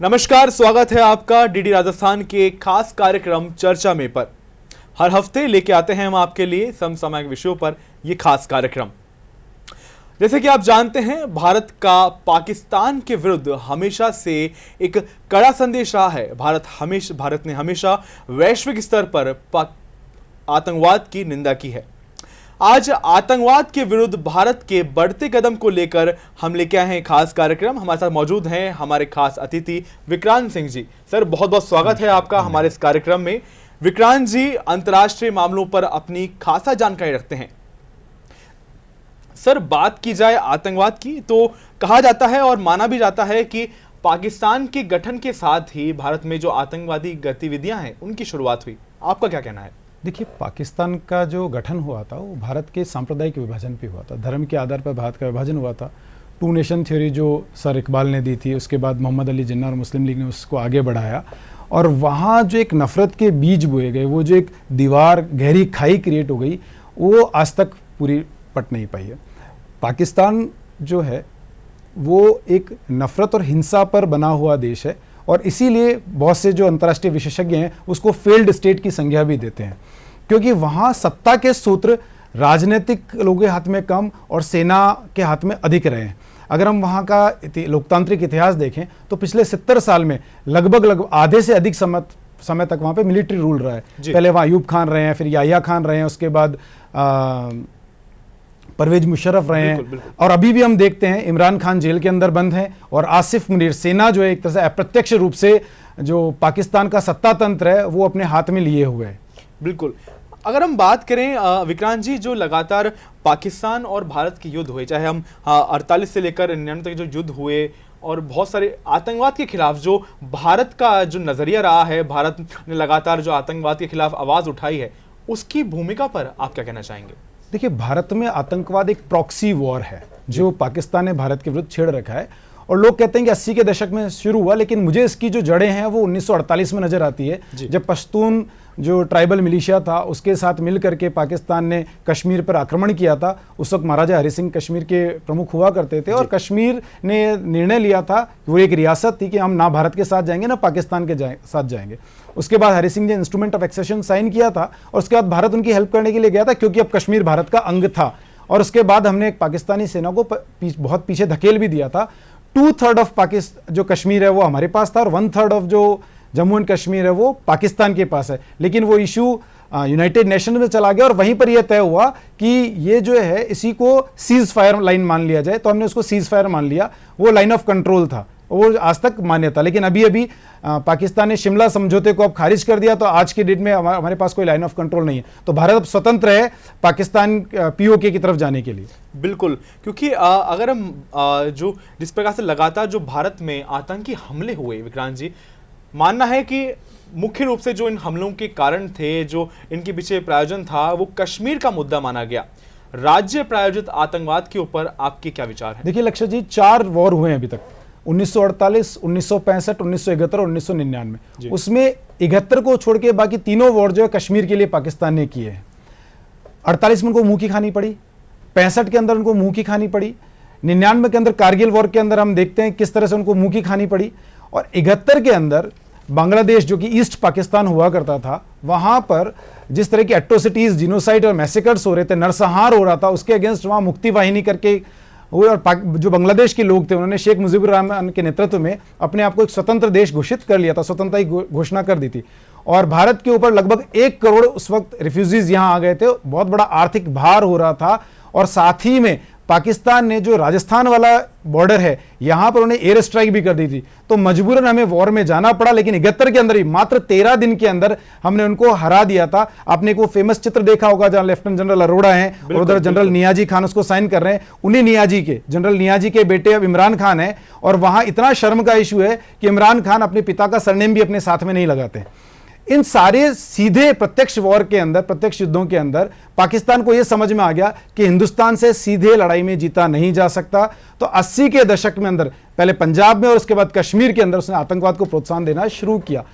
नमस्कार, स्वागत है आपका डीडी राजस्थान के खास कार्यक्रम चर्चा में पर। हर हफ्ते लेके आते हैं हम आपके लिए समसामयिक विषयों पर ये खास कार्यक्रम। जैसे कि आप जानते हैं, भारत का पाकिस्तान के विरुद्ध हमेशा से एक कड़ा संदेश रहा है। भारत ने हमेशा वैश्विक स्तर पर आतंकवाद की निंदा की है। आज आतंकवाद के विरुद्ध भारत के बढ़ते कदम को लेकर हम लेके आए हैं खास कार्यक्रम। हमारे साथ मौजूद हैं हमारे खास अतिथि विक्रांत सिंह जी। सर, बहुत बहुत स्वागत है आपका हमारे इस कार्यक्रम में। विक्रांत जी अंतर्राष्ट्रीय मामलों पर अपनी खासा जानकारी रखते हैं। सर, बात की जाए आतंकवाद की तो कहा जाता है और माना भी जाता है कि पाकिस्तान के गठन के साथ ही भारत में जो आतंकवादी गतिविधियां हैं उनकी शुरुआत हुई। आपका क्या कहना है? देखिए, पाकिस्तान का जो गठन हुआ था वो भारत के सांप्रदायिक विभाजन पे हुआ था। धर्म के आधार पर भारत का विभाजन हुआ था। टू नेशन थ्योरी जो सर इकबाल ने दी थी, उसके बाद मोहम्मद अली जिन्ना और मुस्लिम लीग ने उसको आगे बढ़ाया और वहाँ जो एक नफ़रत के बीज बोए गए, वो जो एक दीवार, गहरी खाई क्रिएट हो गई, वो आज तक पूरी पट नहीं पाई है। पाकिस्तान जो है वो एक नफ़रत और हिंसा पर बना हुआ देश है और इसीलिए बहुत से जो अंतर्राष्ट्रीय विशेषज्ञ हैं उसको फेल्ड स्टेट की संज्ञा भी देते हैं, क्योंकि वहाँ सत्ता के सूत्र राजनीतिक लोगों के हाथ में कम और सेना के हाथ में अधिक रहे हैं। अगर हम वहाँ का लोकतांत्रिक इतिहास देखें तो पिछले 70 साल में लगभग आधे से अधिक समय तक वहाँ पे मिलिट्री रूल रहा है। पहले वहाँ अयूब खान रहे हैं, फिर याह्या खान रहे हैं, उसके बाद परवेज मुशर्रफ रहे हैं और अभी भी हम देखते हैं इमरान खान जेल के अंदर बंद हैं और आसिफ मुनीर। सेना जो है एक तरह से अप्रत्यक्ष रूप से जो पाकिस्तान का सत्ता तंत्र है वो अपने हाथ में लिए हुए है। बिल्कुल। अगर हम बात करें विक्रांत जी, जो लगातार पाकिस्तान और भारत के युद्ध हुए, चाहे हम 48 से लेकर 99 तक जो युद्ध हुए और बहुत सारे आतंकवाद के खिलाफ जो भारत का जो नजरिया रहा है, भारत ने लगातार जो आतंकवाद के खिलाफ आवाज उठाई है, उसकी भूमिका पर आप क्या कहना चाहेंगे? देखिए, भारत में आतंकवाद एक प्रॉक्सी वॉर है जो पाकिस्तान ने भारत के विरुद्ध छेड़ रखा है और लोग कहते हैं कि 80 के दशक में शुरू हुआ, लेकिन मुझे इसकी जो जड़ें हैं वो 1948 में नजर आती है, जब पश्तून जो ट्राइबल मिलिशिया था उसके साथ मिलकर के पाकिस्तान ने कश्मीर पर आक्रमण किया था। उस वक्त महाराजा हरि सिंह कश्मीर के प्रमुख हुआ करते थे और कश्मीर ने निर्णय लिया था, वो एक रियासत थी कि हम ना भारत के साथ जाएंगे ना पाकिस्तान के साथ जाएंगे। उसके बाद हरि सिंह ने इंस्ट्रूमेंट ऑफ एक्सेशन साइन किया था और उसके बाद भारत उनकी हेल्प करने के लिए गया था, क्योंकि अब कश्मीर भारत का अंग था। और उसके बाद हमने एक पाकिस्तानी सेना को बहुत पीछे धकेल भी दिया था। 2/3 ऑफ पाकिस्तान जो कश्मीर है वो हमारे पास था और 1/3 ऑफ जो जम्मू एंड कश्मीर है वो पाकिस्तान के पास है। लेकिन वो इशू यूनाइटेड नेशन में चला गया और वहीं पर यह तय हुआ कि ये जो है इसी को सीज फायर लाइन मान लिया जाए, तो हमने उसको सीज फायर मान लिया। वो लाइन ऑफ कंट्रोल था, वो आज तक मान्य था। लेकिन अभी पाकिस्तान ने शिमला समझौते को अब खारिज कर दिया, तो आज के डेट में हमारे पास कोई लाइन ऑफ कंट्रोल नहीं है। तो भारत अब स्वतंत्र है पाकिस्तान पीओके की तरफ जाने के लिए। बिल्कुल, क्योंकि अगर हम जो जिस प्रकार से लगातार जो भारत में आतंकी हमले हुए, विक्रांत जी, मानना है कि मुख्य रूप से जो इन हमलों के कारण थे, जो इनके पीछे प्रायोजन था, वो कश्मीर का मुद्दा माना गया। राज्य प्रायोजित आतंकवाद के ऊपर आपके क्या विचार हैं? देखिए लक्ष्य जी, 4 वॉर हुए हैं अभी तक, 1948, 1965, 1971 और 1999। उसमें 71 को छोड़ के बाकी तीनों वॉर जो है कश्मीर के लिए पाकिस्तान ने किए हैं। 48 में उनको मुंह की खानी पड़ी, 65 के अंदर उनको मुंह की खानी पड़ी, 99 के अंदर कारगिल वॉर के अंदर हम देखते हैं किस तरह से उनको मुंह की खानी पड़ी, और 71 के अंदर बांग्लादेश जो कि ईस्ट पाकिस्तान हुआ करता था, वहां पर जिस तरह की एट्रोसिटीज, जिनोसाइड और मैसेकर्स हो रहे थे, नरसंहार हो रहा था, उसके अगेंस्ट वहां मुक्ति वाहिनी करके हुए और जो बांग्लादेश के लोग थे उन्होंने शेख मुजीबुर रहमान के नेतृत्व में अपने आप को एक स्वतंत्र देश घोषित कर लिया था, स्वतंत्रता की घोषणा कर दी थी। और भारत के ऊपर लगभग 1 करोड़ उस वक्त रिफ्यूजीज यहां आ गए थे, बहुत बड़ा आर्थिक भार हो रहा था। और साथ ही में पाकिस्तान ने जो राजस्थान वाला बॉर्डर है यहां पर उन्हें एयर स्ट्राइक भी कर दी थी, तो मजबूरन हमें वॉर में जाना पड़ा। लेकिन 71 के अंदर ही मात्र 13 दिन के अंदर हमने उनको हरा दिया था। आपने एक वो फेमस चित्र देखा होगा जहां लेफ्टिनेंट जनरल अरोड़ा हैं और उधर जनरल नियाजी खान उसको साइन कर रहे हैं। उन्हीं जनरल नियाजी के बेटे अब इमरान खान है, और वहां इतना शर्म का इशू है कि इमरान खान अपने पिता का सरनेम भी अपने साथ में नहीं लगाते। इन सारे सीधे प्रत्यक्ष वॉर के अंदर, प्रत्यक्ष युद्धों के अंदर पाकिस्तान को यह समझ में आ गया कि हिंदुस्तान से सीधे लड़ाई में जीता नहीं जा सकता। तो 80 के दशक में अंदर पहले पंजाब में और उसके बाद कश्मीर के अंदर उसने आतंकवाद को प्रोत्साहन देना शुरू किया।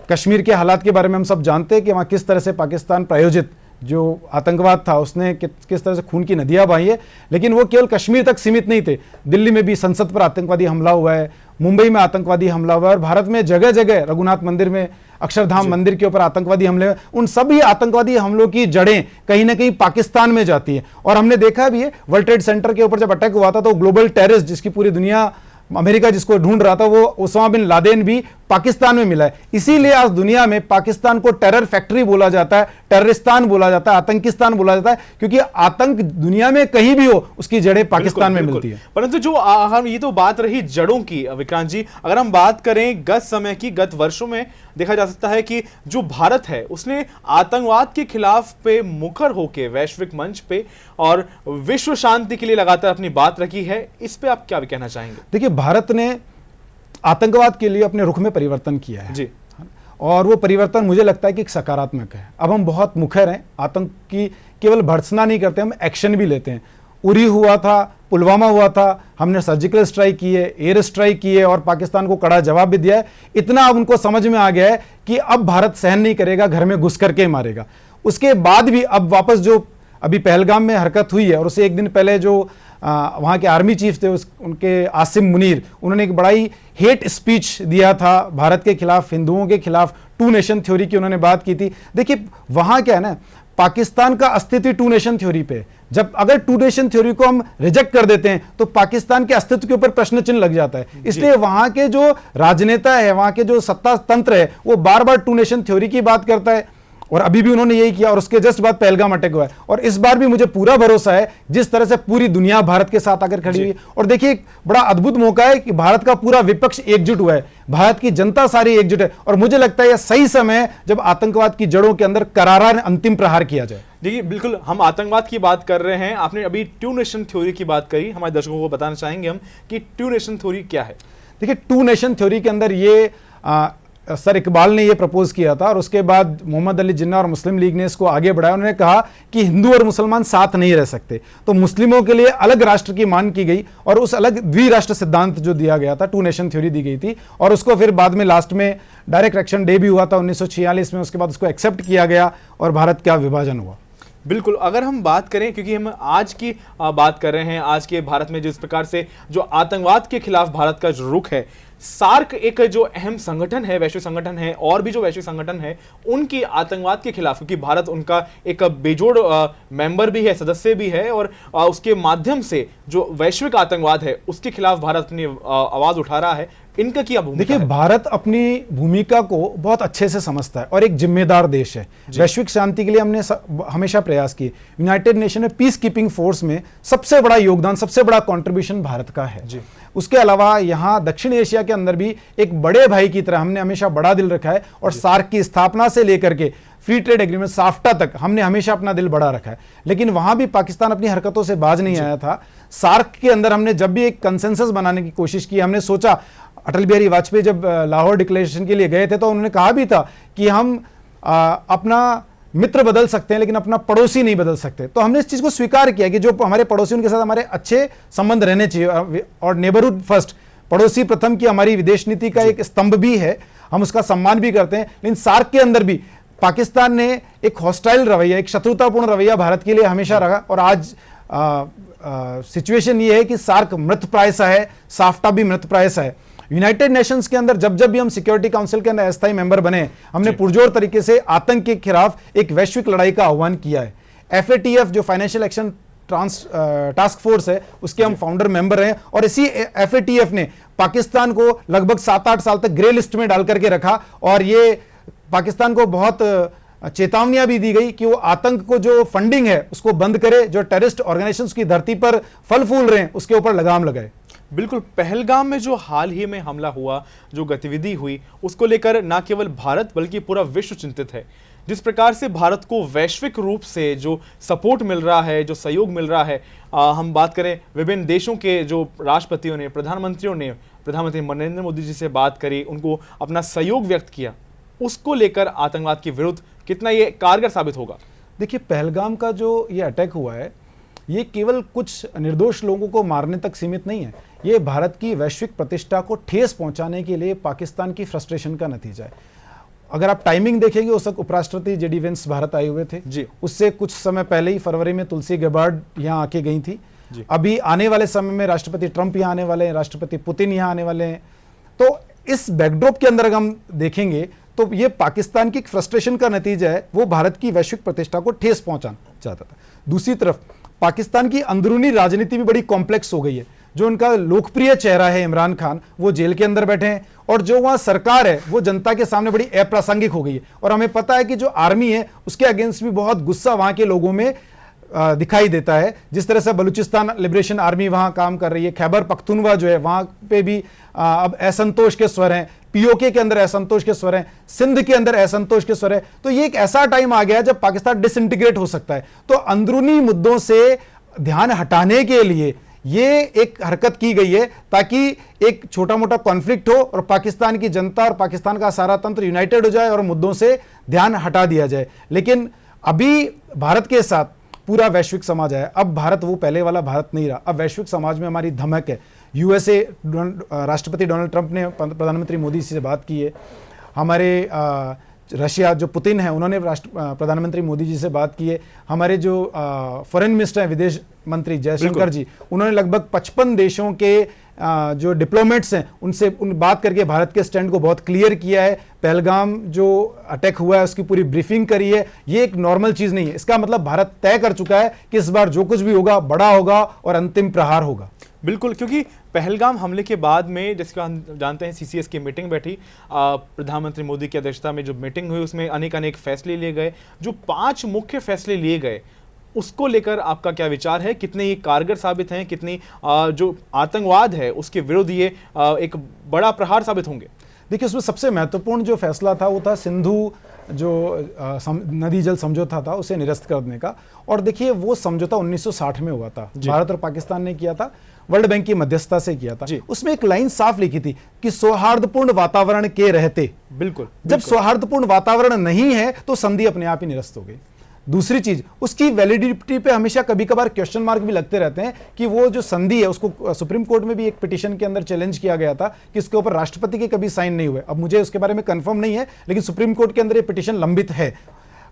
कश्मीर के हालात के बारे में हम सब जानते हैं कि वहां किस तरह से पाकिस्तान प्रायोजित जो आतंकवाद था उसने किस तरह से खून की नदियां बहाई है, लेकिन वो केवल कश्मीर तक सीमित नहीं थे। दिल्ली में भी संसद पर आतंकवादी हमला हुआ है, मुंबई में आतंकवादी हमला हुआ है, और भारत में जगह जगह रघुनाथ मंदिर में, अक्षरधाम मंदिर के ऊपर आतंकवादी हमले हुए। उन सभी आतंकवादी हमलों की जड़ें कहीं ना कहीं पाकिस्तान में जाती है। और हमने देखा भी है, वर्ल्ड ट्रेड सेंटर के ऊपर जब अटैक हुआ था तो ग्लोबल टेररिस्ट, जिसकी पूरी दुनिया, अमेरिका जिसको ढूंढ रहा था, वो ओसामा बिन लादेन भी पाकिस्तान में मिला है। इसीलिए आज दुनिया में पाकिस्तान को टेरर फैक्ट्री बोला जाता है, टेररिस्तान बोला जाता है, आतंकिस्तान बोला जाता है, क्योंकि आतंक दुनिया में कहीं भी हो उसकी जड़ें पाकिस्तान में मिलती है। परंतु जो हम, ये तो बात रही जड़ों की विक्रांत जी, अगर हम बात करें गत समय की, गत वर्षों में देखा जा सकता है कि जो भारत है उसने आतंकवाद के खिलाफ पे मुखर होकर वैश्विक मंच पे और विश्व शांति के लिए लगातार अपनी बात रखी है। इस पे आप क्या भी कहना चाहेंगे? देखिए, भारत ने आतंकवाद के लिए अपने रुख में परिवर्तन किया है जी, और वो परिवर्तन मुझे लगता है कि एक सकारात्मक है। अब हम बहुत मुखर हैं, आतंक की केवल भर्त्सना नहीं करते, हम एक्शन भी लेते हैं। उरी हुआ था, पुलवामा हुआ था, हमने सर्जिकल स्ट्राइक की है, एयर स्ट्राइक की है और पाकिस्तान को कड़ा जवाब भी दिया है। इतना अब उनको समझ में आ गया है कि अब भारत सहन नहीं करेगा, घर में घुस करके मारेगा। उसके बाद भी अब वापस जो अभी पहलगाम में हरकत हुई है, और उससे एक दिन पहले जो वहाँ के आर्मी चीफ थे उनके आसिम मुनीर, उन्होंने एक बड़ा ही हेट स्पीच दिया था भारत के खिलाफ, हिंदुओं के खिलाफ, टू नेशन थ्योरी की उन्होंने बात की थी। देखिए, वहाँ क्या है ना, पाकिस्तान का अस्तित्व टू नेशन थ्योरी पे, जब अगर टू नेशन थ्योरी को हम रिजेक्ट कर देते हैं तो पाकिस्तान के अस्तित्व के ऊपर प्रश्न चिन्ह लग जाता है। इसलिए वहां के जो राजनेता है, वहां के जो सत्ता तंत्र है, वो बार बार टू नेशन थ्योरी की बात करता है, और अभी भी उन्होंने यही किया। और उसके जस्ट बाद पहलगाम अटैक हुआ है, और इस बार भी मुझे पूरा भरोसा है जिस तरह से पूरी दुनिया भारत के साथ आकर खड़ी हुई। और देखिए, एक बड़ा अद्भुत मौका है कि भारत का पूरा विपक्ष एकजुट हुआ है, भारत की जनता सारी एकजुट है, और मुझे लगता है यह सही समय है जब आतंकवाद की जड़ों के अंदर करारा अंतिम प्रहार किया जाए। देखिए, बिल्कुल हम आतंकवाद की बात कर रहे हैं, आपने अभी टू नेशन थ्योरी की बात करी, हमारे दर्शकों को बताना चाहेंगे हम कि टू नेशन थ्योरी क्या है? देखिए, टू नेशन थ्योरी के अंदर ये सर इकबाल ने ये प्रपोज किया था, और उसके बाद मोहम्मद अली जिन्ना और मुस्लिम लीग ने इसको आगे बढ़ाया। उन्होंने कहा कि हिंदू और मुसलमान साथ नहीं रह सकते, तो मुस्लिमों के लिए अलग राष्ट्र की मांग की गई, और उस अलग द्विराष्ट्र सिद्धांत जो दिया गया था, टू नेशन थ्योरी दी गई थी, और उसको फिर बाद में लास्ट में डायरेक्ट एक्शन डे भी हुआ था 1946 में, उसके बाद उसको एक्सेप्ट किया गया और भारत का विभाजन हुआ। बिल्कुल, अगर हम बात करें, क्योंकि हम आज की बात कर रहे हैं, आज के भारत में जिस प्रकार से जो आतंकवाद के खिलाफ भारत का जो रुख है, सार्क एक जो अहम संगठन है, वैश्विक संगठन है, और भी जो वैश्विक संगठन है उनकी आतंकवाद के खिलाफ, क्योंकि भारत उनका एक बेजोड़ मेंबर भी है, सदस्य भी है, और उसके माध्यम से जो वैश्विक आतंकवाद है उसके खिलाफ भारत अपनी आवाज उठा रहा है। इनका क्या भूमिका देखिए, है? भारत अपनी भूमिका को बहुत अच्छे से समझता है और एक जिम्मेदार देश है। वैश्विक शांति के लिए हमने हमेशा प्रयास किए। यूनाइटेड नेशन में पीस कीपिंग फोर्स में सबसे बड़ा योगदान, सबसे बड़ा कंट्रीब्यूशन भारत का है जी। उसके अलावा यहाँ दक्षिण एशिया के अंदर भी एक बड़े भाई की तरह हमने हमेशा बड़ा दिल रखा है, और सार्क की स्थापना से लेकर के फ्री ट्रेड एग्रीमेंट साफ्टा तक हमने हमेशा अपना दिल बड़ा रखा है। लेकिन वहां भी पाकिस्तान अपनी हरकतों से बाज नहीं आया था। सार्क के अंदर हमने जब भी एक कंसेंसस बनाने की कोशिश की, हमने सोचा, अटल बिहारी वाजपेयी जब लाहौर डिक्लेरेशन के लिए गए थे तो उन्होंने कहा भी था कि हम अपना मित्र बदल सकते हैं लेकिन अपना पड़ोसी नहीं बदल सकते। तो हमने इस चीज को स्वीकार किया कि जो हमारे पड़ोसी, उनके साथ हमारे अच्छे संबंध रहने चाहिए, और नेबरहुड फर्स्ट, पड़ोसी प्रथम की हमारी विदेश नीति का एक स्तंभ भी है, हम उसका सम्मान भी करते हैं। लेकिन सार्क के अंदर भी पाकिस्तान ने एक हॉस्टाइल रवैया, एक शत्रुतापूर्ण रवैया भारत के लिए हमेशा रहा, और आज सिचुएशन ये है कि सार्क मृतप्रायसा है, साफ्टा भी मृतप्रायसा है। यूनाइटेड नेशंस के अंदर जब जब भी हम सिक्योरिटी काउंसिल के अंदर अस्थायी मेंबर बने, हमने पुरजोर तरीके से आतंक के खिलाफ एक वैश्विक लड़ाई का आह्वान किया है। FATF जो फाइनेंशियल एक्शन टास्क फोर्स है, उसके हम फाउंडर मेंबर हैं, और इसी FATF ने पाकिस्तान को लगभग 7-8 साल तक ग्रे लिस्ट में डाल करके रखा, और ये पाकिस्तान को बहुत चेतावनियां भी दी गई कि वो आतंक को जो फंडिंग है उसको बंद करे, जो टेररिस्ट ऑर्गेनाइजेशंस की धरती पर फल फूल रहे हैं उसके ऊपर लगाम लगाए। बिल्कुल, पहलगाम में जो हाल ही में हमला हुआ, जो गतिविधि हुई, उसको लेकर न केवल भारत बल्कि पूरा विश्व चिंतित है। जिस प्रकार से भारत को वैश्विक रूप से जो सपोर्ट मिल रहा है, जो सहयोग मिल रहा है, हम बात करें विभिन्न देशों के जो राष्ट्रपतियों ने, प्रधानमंत्रियों ने, प्रधानमंत्री नरेंद्र मोदी जी से बात करी, उनको अपना सहयोग व्यक्त किया, उसको लेकर आतंकवाद के विरुद्ध कितना ये कारगर साबित होगा? देखिए, पहलगाम का जो ये अटैक हुआ है, ये केवल कुछ निर्दोष लोगों को मारने तक सीमित नहीं है, ये भारत की वैश्विक प्रतिष्ठा को ठेस पहुंचाने के लिए पाकिस्तान की फ्रस्ट्रेशन का नतीजा है। अगर आप टाइमिंग देखेंगे उस वक्त उपराष्ट्रपति जेडी वेंस भारत आए हुए थे जी। उससे कुछ समय पहले ही फरवरी में तुलसी गेबार्ड यहाँ आके गई थी। अभी आने वाले समय में राष्ट्रपति ट्रंप यहाँ आने वाले हैं, राष्ट्रपति पुतिन यहाँ आने वाले हैं। तो इस बैकड्रॉप के अंदर अगर हम देखेंगे तो ये पाकिस्तान की फ्रस्ट्रेशन का नतीजा है, वो भारत की वैश्विक प्रतिष्ठा को ठेस पहुंचाना चाहता था। दूसरी तरफ पाकिस्तान की अंदरूनी राजनीति भी बड़ी कॉम्प्लेक्स हो गई है। जो उनका लोकप्रिय चेहरा है इमरान खान, वो जेल के अंदर बैठे हैं, और जो वहां सरकार है वो जनता के सामने बड़ी अप्रासंगिक हो गई है। और हमें पता है कि जो आर्मी है उसके अगेंस्ट भी बहुत गुस्सा वहां के लोगों में दिखाई देता है। जिस तरह से बलूचिस्तान लिबरेशन आर्मी वहां काम कर रही है, खैबर पख्तूनवा जो है वहां पे भी अब असंतोष के स्वर हैं, पीओके के अंदर असंतोष के स्वर हैं, सिंध के अंदर असंतोष के स्वर है। तो ये एक ऐसा टाइम आ गया जब पाकिस्तान डिसइंटीग्रेट हो सकता है। तो अंदरूनी मुद्दों से ध्यान हटाने के लिए ये एक हरकत की गई है ताकि एक छोटा मोटा कॉन्फ्लिक्ट हो और पाकिस्तान की जनता और पाकिस्तान का सारा तंत्र यूनाइटेड हो जाए और मुद्दों से ध्यान हटा दिया जाए। लेकिन अभी भारत के साथ पूरा वैश्विक समाज है। अब भारत वो पहले वाला भारत नहीं रहा। अब वैश्विक समाज में हमारी धमक है। यूएसए राष्ट्रपति डोनाल्ड ट्रंप ने प्रधानमंत्री मोदी से बात की है। हमारे रशिया जो पुतिन है उन्होंने प्रधानमंत्री मोदी जी से बात की है। हमारे जो फॉरेन मिनिस्टर हैं, विदेश मंत्री जयशंकर जी, उन्होंने लगभग 55 देशों के जो डिप्लोमेट्स हैं उनसे बात करके भारत के स्टैंड को बहुत क्लियर किया है। पहलगाम जो अटैक हुआ है उसकी पूरी ब्रीफिंग करी है। ये एक नॉर्मल चीज नहीं है। इसका मतलब भारत तय कर चुका है कि इस बार जो कुछ भी होगा बड़ा होगा और अंतिम प्रहार होगा। बिल्कुल, क्योंकि पहलगाम हमले के बाद में जैसे हम जानते हैं सीसीएस की मीटिंग बैठी, प्रधानमंत्री मोदी की अध्यक्षता में जो मीटिंग हुई उसमें अनेक फैसले लिए गए। जो 5 मुख्य फैसले लिए गए उसको लेकर आपका क्या विचार है? कितने ये कारगर साबित हैं? कितनी जो आतंकवाद है उसके विरुद्ध ये एक बड़ा प्रहार साबित होंगे? देखिए, उसमें सबसे महत्वपूर्ण जो फैसला था वो था सिंधु जो नदी जल समझौता था उसे निरस्त करने का। और देखिए, वो समझौता 1960 में हुआ था, भारत और पाकिस्तान ने किया था, वर्ल्ड बैंक की मध्यस्थता से किया था। उसमें एक लाइन साफ लिखी थी कि सौहार्दपूर्ण वातावरण के रहते। बिल्कुल, जब सौहार्दपूर्ण वातावरण नहीं है तो संधि अपने आप ही निरस्त हो गई। दूसरी चीज, उसकी वैलिडिटी पे हमेशा कभी कभार क्वेश्चन मार्क भी लगते रहते हैं कि वो जो संधि है उसको सुप्रीम कोर्ट में भी एक पिटीशन के अंदर चैलेंज किया गया था कि इसके ऊपर राष्ट्रपति के कभी साइन नहीं हुए। अब मुझे उसके बारे में कंफर्म नहीं है, लेकिन सुप्रीम कोर्ट के अंदर ये पिटीशन लंबित है।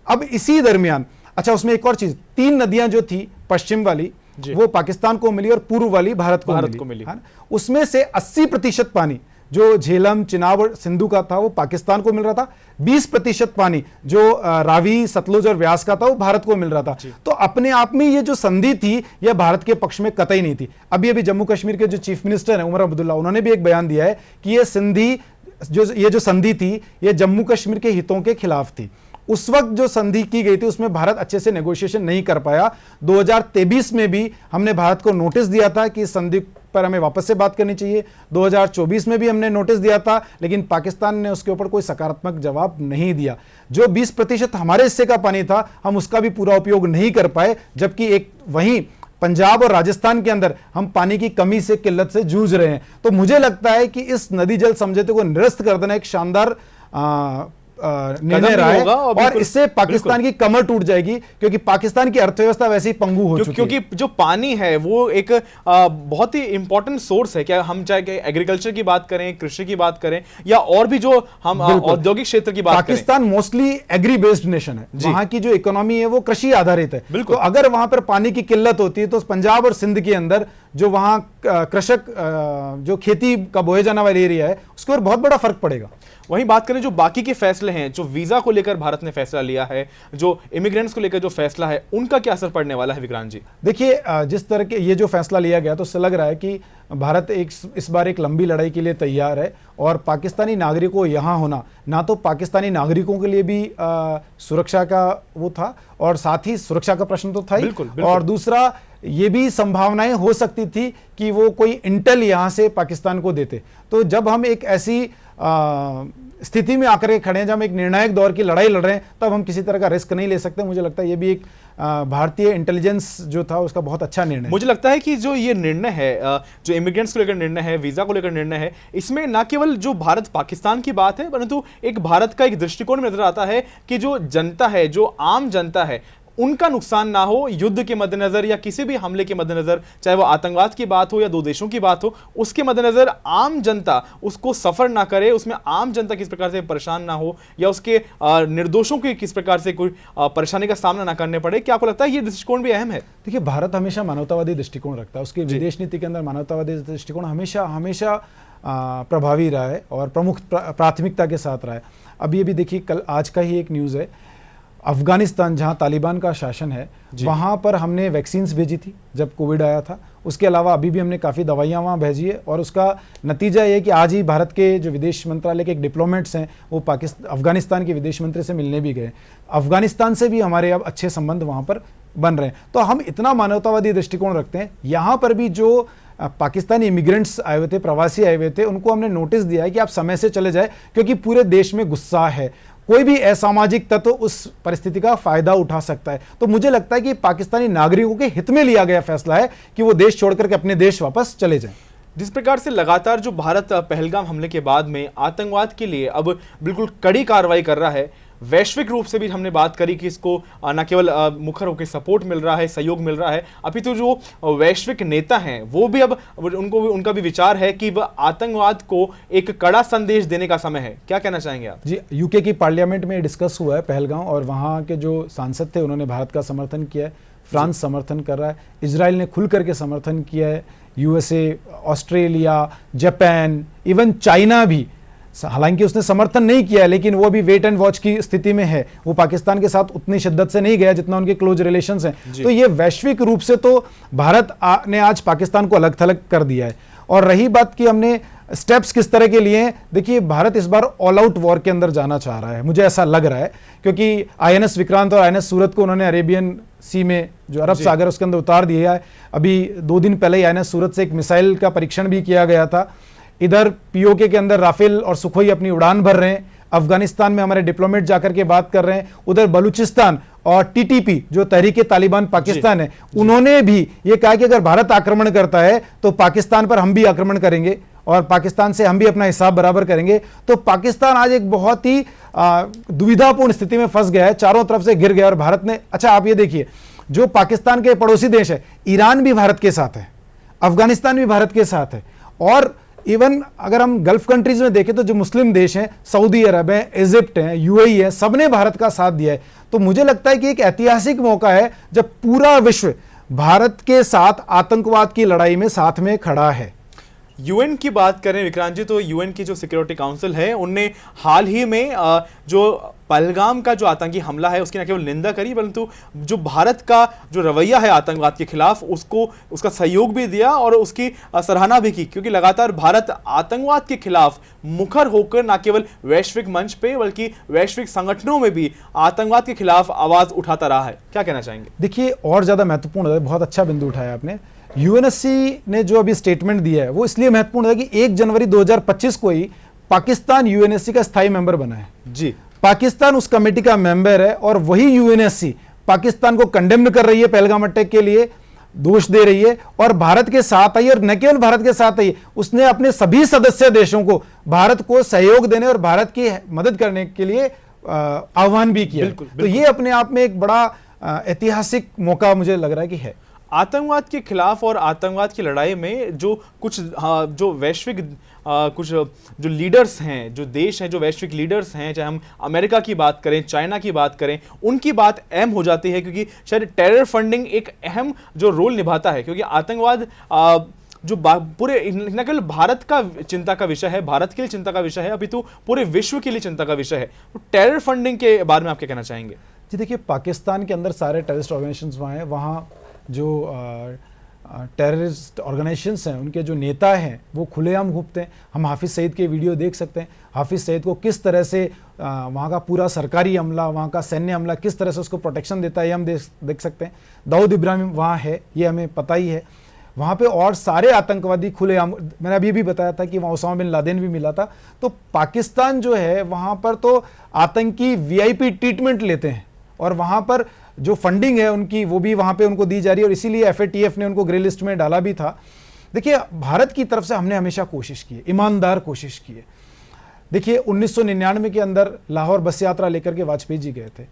अब इसी दरमियान उसमें एक और चीज, 3 नदियां जो थी पश्चिम वाली वो पाकिस्तान को मिली और पूर्व वाली भारत को मिली। उसमें से 80% पानी जो झेलम, चिनाब और सिंधु का था वो पाकिस्तान को मिल रहा था। 20% पानी जो रावी, सतलुज और व्यास का था वो भारत को मिल रहा था। तो अपने आप में ये जो संधि थी यह भारत के पक्ष में कतई नहीं थी। अभी जम्मू कश्मीर के जो चीफ मिनिस्टर हैं उमर अब्दुल्ला, उन्होंने भी एक बयान दिया है कि ये जो संधि थी ये जम्मू कश्मीर के हितों के खिलाफ थी। उस वक्त जो संधि की गई थी उसमें भारत अच्छे से नेगोशिएशन नहीं कर पाया। 2023 में भी हमने भारत को नोटिस दिया था कि इस संधि पर हमें वापस से बात करनी चाहिए। 2024 में भी हमने नोटिस दिया था, लेकिन पाकिस्तान ने उसके ऊपर कोई सकारात्मक जवाब नहीं दिया। जो 20% हमारे हिस्से का पानी था हम उसका भी पूरा उपयोग नहीं कर पाए, जबकि एक वहीं पंजाब और राजस्थान के अंदर हम पानी की कमी से, किल्लत से जूझ रहे हैं। तो मुझे लगता है कि इस नदी जल समझौते को निरस्त कर देना एक शानदार निर्णय रहा है और इससे पाकिस्तान की कमर टूट जाएगी, क्योंकि पाकिस्तान की अर्थव्यवस्था वैसे ही पंगु हो चुकी है। क्योंकि जो पानी है वो एक बहुत ही इंपॉर्टेंट सोर्स है। क्या हम चाहे एग्रीकल्चर की बात करें, कृषि की बात करें या और भी जो हम औद्योगिक क्षेत्र की बात करें, Pakistan mostly agri based nation है। वहां की जो इकोनॉमी है वो कृषि आधारित है। तो अगर वहां पर पानी की किल्लत होती है तो पंजाब और सिंध के अंदर जो वहां कृषक जो खेती का बोए जाने वाला एरिया है उसके ऊपर बहुत बड़ा फर्क पड़ेगा। वहीं बात करें जो बाकी के फैसले हैं, जो वीजा को लेकर भारत ने फैसला लिया है, जो इमिग्रेंट्स को लेकर जो फैसला है, उनका क्या असर पड़ने वाला है विक्रांत जी? देखिए, जिस तरह के ये जो फैसला लिया गया तो उससे लग रहा है कि भारत इस बार एक लंबी लड़ाई के लिए तैयार है। और पाकिस्तानी नागरिकों यहाँ होना ना तो पाकिस्तानी नागरिकों के लिए भी सुरक्षा का वो था, और साथ ही सुरक्षा का प्रश्न तो था ही। बिल्कुल। और दूसरा ये भी संभावनाएं हो सकती थी कि वो कोई इंटेल यहाँ से पाकिस्तान को देते। तो जब हम एक ऐसी स्थिति में आकर के खड़े हैं, जब हम एक निर्णायक दौर की लड़ाई लड़ रहे हैं, तब हम किसी तरह का रिस्क नहीं ले सकते। मुझे लगता है ये भी एक भारतीय इंटेलिजेंस जो था उसका बहुत अच्छा निर्णय। मुझे लगता है कि जो ये निर्णय है, जो इमिग्रेंट्स को लेकर निर्णय है, वीजा को लेकर निर्णय है, इसमें ना केवल जो भारत पाकिस्तान की बात है, परंतु एक भारत का एक दृष्टिकोण में नजर आता है कि जो जनता है, जो आम जनता है, उनका नुकसान ना हो युद्ध के मद्देनजर या किसी भी हमले के मद्देनजर, चाहे वो आतंकवाद की बात हो या दो देशों की बात हो, उसके मद्देनजर आम जनता उसको सफर ना करे, उसमें आम जनता किस प्रकार से परेशान ना हो या उसके निर्दोषों की किस प्रकार से कोई परेशानी का सामना ना करने पड़े। क्या आपको लगता है ये दृष्टिकोण भी अहम है? देखिए, भारत हमेशा मानवतावादी दृष्टिकोण रखता है, उसकी विदेश नीति के अंदर मानवतावादी दृष्टिकोण हमेशा हमेशा प्रभावी रहा है और प्रमुख प्राथमिकता के साथ रहा है। अभी अभी देखिए, कल आज का ही एक न्यूज़ है, अफगानिस्तान जहां तालिबान का शासन है वहां पर हमने वैक्सीन्स भेजी थी जब कोविड आया था। उसके अलावा अभी भी हमने काफ़ी दवाइयां वहां भेजी है और उसका नतीजा ये है कि आज ही भारत के जो विदेश मंत्रालय के एक डिप्लोमेट्स हैं वो अफगानिस्तान के विदेश मंत्री से मिलने भी गए। अफगानिस्तान से भी हमारे अब अच्छे संबंध वहां पर बन रहे हैं। तो हम इतना मानवतावादी दृष्टिकोण रखते हैं। यहाँ पर भी जो पाकिस्तानी इमिग्रेंट्स आए हुए थे, प्रवासी आए हुए थे, उनको हमने नोटिस दिया है कि आप समय से चले जाए, क्योंकि पूरे देश में गुस्सा है, कोई भी असामाजिक तत्व उस परिस्थिति का फायदा उठा सकता है। तो मुझे लगता है कि पाकिस्तानी नागरिकों के हित में लिया गया फैसला है कि वो देश छोड़कर के अपने देश वापस चले जाएं। जिस प्रकार से लगातार जो भारत पहलगाम हमले के बाद में आतंकवाद के लिए अब बिल्कुल कड़ी कार्रवाई कर रहा है, वैश्विक रूप से भी हमने बात करी कि इसको न केवल मुखर होकर सपोर्ट मिल रहा है, सहयोग मिल रहा है, अपितु जो वैश्विक नेता हैं वो भी अब उनका भी विचार है कि आतंकवाद को एक कड़ा संदेश देने का समय है। क्या कहना चाहेंगे आप? जी, यूके की पार्लियामेंट में डिस्कस हुआ है पहलगाम, और वहाँ के जो सांसद थे उन्होंने भारत का समर्थन किया है, फ्रांस समर्थन कर रहा है, इजराइल ने खुल करके समर्थन किया है, USA, Australia, Japan, even China भी, हालांकि उसने समर्थन नहीं किया लेकिन वो भी वेट एंड वॉच की स्थिति में है। वो पाकिस्तान के साथ उतनी शिद्दत से नहीं गया जितना उनके क्लोज रिलेशंस हैं। तो ये वैश्विक रूप से तो भारत ने आज पाकिस्तान को अलग थलग कर दिया है। और रही बात कि हमने स्टेप्स किस तरह के लिए हैं, देखिए भारत इस बार ऑल आउट वॉर के अंदर जाना चाह रहा है, मुझे ऐसा लग रहा है, क्योंकि आईएनएस विक्रांत और आईएनएस सूरत को उन्होंने अरेबियन सी में जो अरब सागर उसके अंदर उतार दिया है। अभी 2 दिन पहले ही आईएनएस सूरत से एक मिसाइल का परीक्षण भी किया गया था। इधर पीओके के अंदर राफेल और सुखोई अपनी उड़ान भर रहे हैं। अफगानिस्तान में हमारे डिप्लोमेट जाकर के बात कर रहे हैं। उधर बलूचिस्तान और टीटीपी जो तहरीके तालिबान पाकिस्तान है, उन्होंने भी ये कहा कि अगर भारत आक्रमण करता है तो पाकिस्तान पर हम भी आक्रमण करेंगे और पाकिस्तान से हम भी अपना हिसाब बराबर करेंगे। तो पाकिस्तान आज एक बहुत ही दुविधापूर्ण स्थिति में फंस गया है, चारों तरफ से घिर गया। और भारत ने, अच्छा आप ये देखिए, जो पाकिस्तान के पड़ोसी देश है, ईरान भी भारत के साथ है, अफगानिस्तान भी भारत के साथ है, और इवन अगर हम गल्फ कंट्रीज में देखें तो जो मुस्लिम देश हैं, सऊदी अरब है, इजिप्ट है, यूएई है, सबने भारत का साथ दिया है। तो मुझे लगता है कि एक ऐतिहासिक मौका है जब पूरा विश्व भारत के साथ आतंकवाद की लड़ाई में साथ में खड़ा है। यूएन की बात करें विक्रांत जी, तो यूएन की जो सिक्योरिटी काउंसिल है उनने हाल ही में जो पहलगाम का जो आतंकी हमला है उसकी न केवल निंदा करी, परंतु जो भारत का जो रवैया है आतंकवाद के खिलाफ उसका सहयोग भी दिया और उसकी सराहना भी की, क्योंकि लगातार भारत आतंकवाद के खिलाफ मुखर होकर न केवल वैश्विक मंच पे बल्कि वैश्विक संगठनों में भी आतंकवाद के खिलाफ आवाज उठाता रहा है। क्या कहना चाहेंगे? देखिए, और ज्यादा महत्वपूर्ण है, बहुत अच्छा बिंदु उठाया आपने। यूएनएससी ने जो अभी स्टेटमेंट दिया है वो इसलिए महत्वपूर्ण है कि 1 जनवरी 2025 को ही पाकिस्तान यूएनएससी का स्थायी मेंबर बना है। जी, पाकिस्तान उस कमेटी का मेंबर है और वही यूएनएससी पाकिस्तान को कंडेम कर रही है, पहलगाम अटैक के लिए दोष दे रही है और भारत के साथ आई। और न केवल भारत के साथ आई, उसने अपने सभी सदस्य देशों को भारत को सहयोग देने और भारत की मदद करने के लिए आह्वान भी किया। तो ये अपने आप में एक बड़ा ऐतिहासिक मौका मुझे लग रहा है कि है। आतंकवाद के खिलाफ और आतंकवाद की लड़ाई में जो कुछ जो वैश्विक कुछ जो लीडर्स हैं, जो देश हैं, जो वैश्विक लीडर्स हैं, चाहे हम अमेरिका की बात करें, चाइना की बात करें, उनकी बात अहम हो जाती है, क्योंकि शायद टेरर फंडिंग एक अहम जो रोल निभाता है, क्योंकि आतंकवाद जो पूरे न केवल भारत का चिंता का विषय है, भारत के लिए चिंता का विषय है, अभी तो पूरे विश्व के लिए चिंता का विषय है। तो टेरर फंडिंग के बारे में आप क्या कहना चाहेंगे? जी देखिए, पाकिस्तान के अंदर सारे टेररिस्ट ऑर्गेनाइजेशंस वहाँ हैं, वहाँ जो टेररिस्ट ऑर्गेनाइजेशंस हैं उनके जो नेता हैं वो खुलेआम घूमते हैं। हम हाफिज़ सईद के वीडियो देख सकते हैं, हाफिज़ सईद को किस तरह से वहाँ का पूरा सरकारी अमला, वहाँ का सैन्य अमला किस तरह से उसको प्रोटेक्शन देता है, ये हम देख सकते हैं। दाऊद इब्राहिम वहाँ है, ये हमें पता ही है। वहाँ पे और सारे आतंकवादी खुलेआम, मैंने अभी भी बताया था कि वहाँ उसामा बिन लादेन भी मिला था। तो पाकिस्तान जो है वहाँ पर तो आतंकी वीआईपी ट्रीटमेंट लेते हैं और वहाँ पर जो फंडिंग है उनकी वो भी वहाँ पे उनको दी जा रही है और इसीलिए एफएटीएफ ने उनको ग्रे लिस्ट में डाला भी था। देखिए, भारत की तरफ से हमने हमेशा कोशिश की है, ईमानदार कोशिश की है। देखिए, 1999 के अंदर लाहौर बस यात्रा लेकर के वाजपेयी जी गए थे।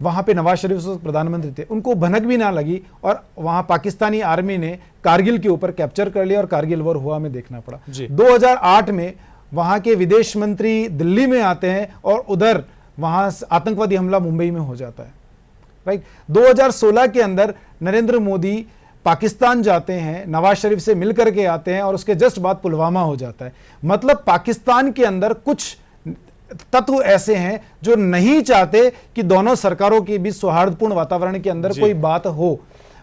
वहां पे नवाज शरीफ प्रधानमंत्री थे, उनको भनक भी ना लगी और वहां पाकिस्तानी आर्मी ने कारगिल के ऊपर कैप्चर कर लिया और कारगिल वॉर हुआ हमें देखना पड़ा। 2008 में वहां के विदेश मंत्री दिल्ली में आते हैं और उधर वहां आतंकवादी हमला मुंबई में हो जाता है, राइट। 2016 के अंदर नरेंद्र मोदी पाकिस्तान जाते हैं, नवाज शरीफ से मिलकर के आते हैं और उसके जस्ट बाद पुलवामा हो जाता है। मतलब पाकिस्तान के अंदर कुछ तत्व ऐसे हैं जो नहीं चाहते कि दोनों सरकारों के बीच सौहार्दपूर्ण वातावरण के अंदर कोई बात हो।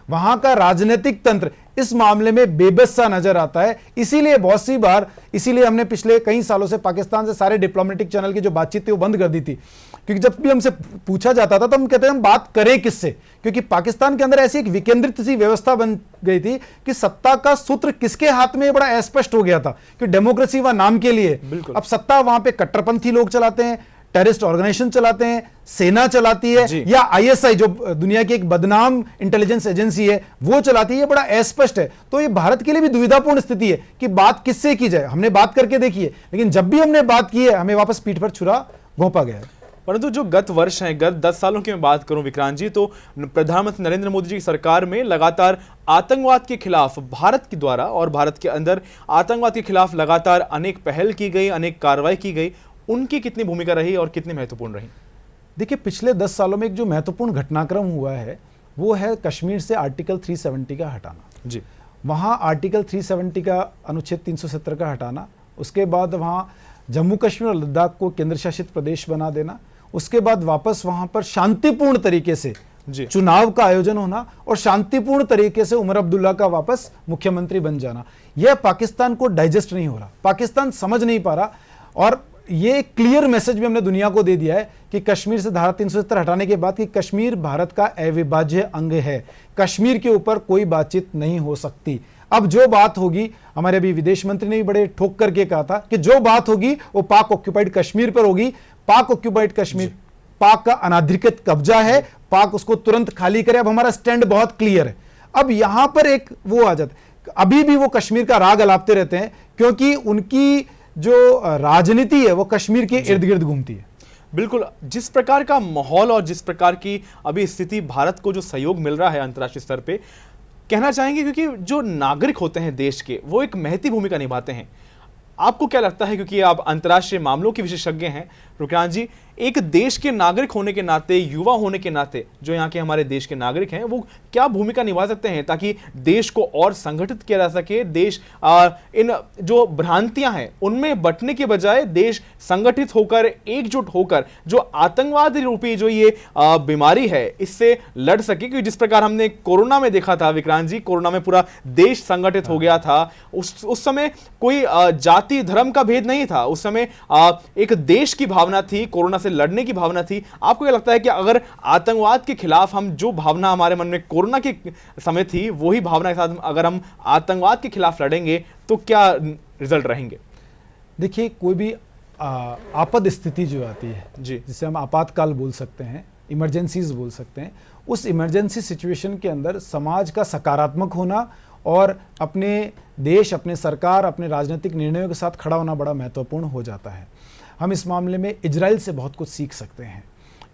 वहां का राजनीतिक तंत्र इस मामले में बेबस सा नजर आता है। इसीलिए बहुत सी बार, इसीलिए हमने पिछले कई सालों से पाकिस्तान से सारे डिप्लोमेटिक चैनल की जो बातचीत थी वो बंद कर दी थी, क्योंकि जब भी हमसे पूछा जाता था तो हम कहते हैं हम बात करें किससे, क्योंकि पाकिस्तान के अंदर ऐसी एक विकेंद्रित सी व्यवस्था बन गई थी कि सत्ता का सूत्र किसके हाथ में बड़ा अस्पष्ट हो गया था कि डेमोक्रेसी व नाम के लिए अब सत्ता वहां पे कट्टरपंथी लोग चलाते हैं, टेररिस्ट ऑर्गेनाइजेशन चलाते हैं, सेना चलाती है, या आईएसआई जो दुनिया की एक बदनाम इंटेलिजेंस एजेंसी है वो चलाती है। बड़ा अस्पष्ट है। तो ये भारत के लिए भी दुविधापूर्ण स्थिति है कि बात किससे की जाए। हमने बात करके देखी है, लेकिन जब भी हमने बात की है हमें वापस पीठ पर छुरा घोंपा गया है। परंतु जो गत वर्ष है, गत 10 सालों की मैं बात करूं विक्रांत जी, तो प्रधानमंत्री नरेंद्र मोदी जी की सरकार में लगातार आतंकवाद के खिलाफ भारत के द्वारा और भारत के अंदर आतंकवाद के खिलाफ लगातार अनेक पहल की गई, अनेक कार्रवाई की गई। उनकी कितनी भूमिका रही और कितनी महत्वपूर्ण रही? देखिए, पिछले 10 सालों में एक जो महत्वपूर्ण घटनाक्रम हुआ है वो है कश्मीर से आर्टिकल 370 का हटाना। जी, वहाँ आर्टिकल 370 का अनुच्छेद 370 का हटाना, उसके बाद वहाँ जम्मू कश्मीर और लद्दाख को केंद्र शासित प्रदेश बना देना, उसके बाद वापस वहाँ पर शांतिपूर्ण तरीके से चुनाव का आयोजन होना और शांतिपूर्ण तरीके से उमर अब्दुल्ला का वापस मुख्यमंत्री बन जाना। यह पाकिस्तान को डाइजेस्ट नहीं हो रहा, पाकिस्तान समझ नहीं पा रहा। और ये क्लियर मैसेज भी हमने दुनिया को दे दिया है कि कश्मीर से धारा 370 हटाने के बाद कि कश्मीर भारत का अविभाज्य अंग है, कश्मीर के ऊपर कोई बातचीत नहीं हो सकती। अब जो बात होगी, हमारे अभी विदेश मंत्री ने भी बड़े ठोक करके कहा था कि जो बात होगी वो पाक ऑक्यूपाइड कश्मीर पर होगी। पाक ऑक्यूपाइड कश्मीर पाक का अनाधिकृत कब्जा है, पाक उसको तुरंत खाली करे। अब हमारा स्टैंड बहुत क्लियर है। अब यहां पर एक वो आ जाता है, अभी भी वो कश्मीर का राग अलापते रहते हैं क्योंकि उनकी जो राजनीति है वो कश्मीर के इर्द गिर्द घूमती है। बिल्कुल, जिस प्रकार का माहौल और जिस प्रकार की अभी स्थिति, भारत को जो सहयोग मिल रहा है अंतर्राष्ट्रीय स्तर पे, कहना चाहेंगे क्योंकि जो नागरिक होते हैं देश के वो एक महती भूमिका निभाते हैं। आपको क्या लगता है, क्योंकि आप अंतर्राष्ट्रीय मामलों के विशेषज्ञ हैं विक्रांत जी, एक देश के नागरिक होने के नाते, युवा होने के नाते, जो यहाँ के हमारे देश के नागरिक हैं, वो क्या भूमिका निभा सकते हैं ताकि देश को और संगठित किया जा सके? देश इन जो भ्रांतियां हैं उनमें बंटने के बजाय देश संगठित होकर, एकजुट होकर जो आतंकवाद रूपी जो ये बीमारी है इससे लड़ सके। क्योंकि जिस प्रकार हमने कोरोना में देखा था विक्रांत जी, कोरोना में पूरा देश संगठित हो गया था। उस समय कोई जाति धर्म का भेद नहीं था, उस समय एक देश की भावना थी, कोरोना से लड़ने की भावना थी। आपको क्या लगता है कि अगर आतंकवाद के खिलाफ हम जो भावना हमारे मन में कोरोना के समय थी, वही भावना के साथ अगर हम आतंकवाद के खिलाफ लड़ेंगे तो क्या रिजल्ट रहेंगे? देखिए, कोई भी आपात स्थिति जो आती है जी, जिसे हम आपातकाल बोल सकते हैं, इमरजेंसीज बोल सकते हैं, उस इमरजेंसी सिचुएशन के अंदर समाज का सकारात्मक होना और अपने देश, अपने सरकार, अपने राजनीतिक निर्णयों के साथ खड़ा होना बड़ा महत्वपूर्ण हो जाता है। हम इस मामले में इजराइल से बहुत कुछ सीख सकते हैं।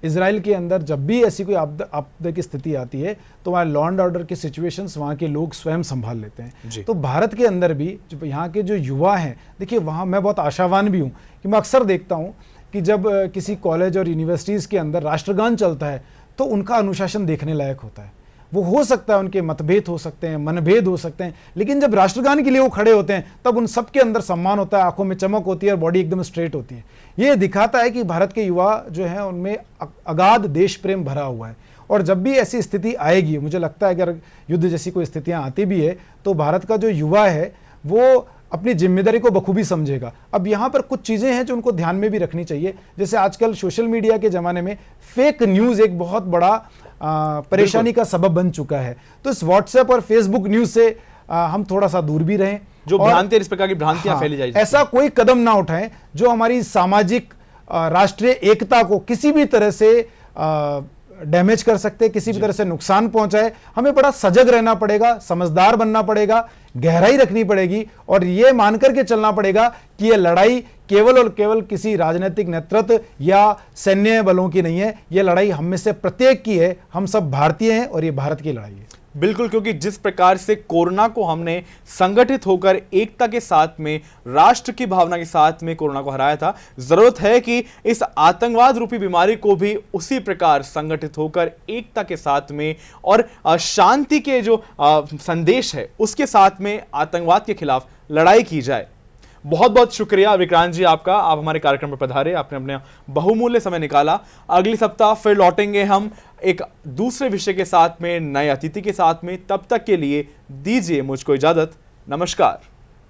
इजराइल के अंदर जब भी ऐसी कोई आपदा की स्थिति आती है तो वहाँ लॉ एंड ऑर्डर की सिचुएशंस वहाँ के लोग स्वयं संभाल लेते हैं। तो भारत के अंदर भी जो यहाँ के जो युवा हैं, देखिए वहाँ मैं बहुत आशावान भी हूँ कि मैं अक्सर देखता हूँ कि जब किसी कॉलेज और यूनिवर्सिटीज़ के अंदर राष्ट्रगान चलता है तो उनका अनुशासन देखने लायक होता है। वो हो सकता है उनके मतभेद हो सकते हैं, मनभेद हो सकते हैं, लेकिन जब राष्ट्रगान के लिए वो खड़े होते हैं तब उन सबके अंदर सम्मान होता है, आंखों में चमक होती है और बॉडी एकदम स्ट्रेट होती है। ये दिखाता है कि भारत के युवा जो हैं उनमें अगाध देश प्रेम भरा हुआ है। और जब भी ऐसी स्थिति आएगी, मुझे लगता है अगर युद्ध जैसी कोई स्थितियां आती भी है तो भारत का जो युवा है वो अपनी जिम्मेदारी को बखूबी समझेगा। अब यहाँ पर कुछ चीज़ें हैं जो उनको ध्यान में भी रखनी चाहिए। जैसे आजकल सोशल मीडिया के ज़माने में फेक न्यूज़ एक बहुत बड़ा परेशानी का सबब बन चुका है। तो इस व्हाट्सएप और फेसबुक न्यूज़ से हम थोड़ा सा दूर भी रहें। जो भ्रांति, इस प्रकार की भ्रांतियां फैली जाए, ऐसा कोई कदम ना उठाएं जो हमारी सामाजिक राष्ट्रीय एकता को किसी भी तरह से डैमेज कर सकते हैं, किसी भी तरह से नुकसान पहुंचाए। हमें बड़ा सजग रहना पड़ेगा, समझदार बनना पड़ेगा, गहराई रखनी पड़ेगी और यह मानकर के चलना पड़ेगा कि यह लड़ाई केवल और केवल किसी राजनीतिक नेतृत्व या सैन्य बलों की नहीं है, यह लड़ाई हम में से प्रत्येक की है। हम सब भारतीय हैं और यह भारत की लड़ाई है। बिल्कुल, क्योंकि जिस प्रकार से कोरोना को हमने संगठित होकर एकता के साथ में, राष्ट्र की भावना के साथ में कोरोना को हराया था, जरूरत है कि इस आतंकवाद रूपी बीमारी को भी उसी प्रकार संगठित होकर एकता के साथ में और शांति के जो संदेश है उसके साथ में आतंकवाद के खिलाफ लड़ाई की जाए। बहुत बहुत शुक्रिया विक्रांत जी आपका, आप हमारे कार्यक्रम में पधारे, आपने अपने बहुमूल्य समय निकाला। अगले सप्ताह फिर लौटेंगे हम एक दूसरे विषय के साथ में, नए अतिथि के साथ में। तब तक के लिए दीजिए मुझको इजाजत। नमस्कार।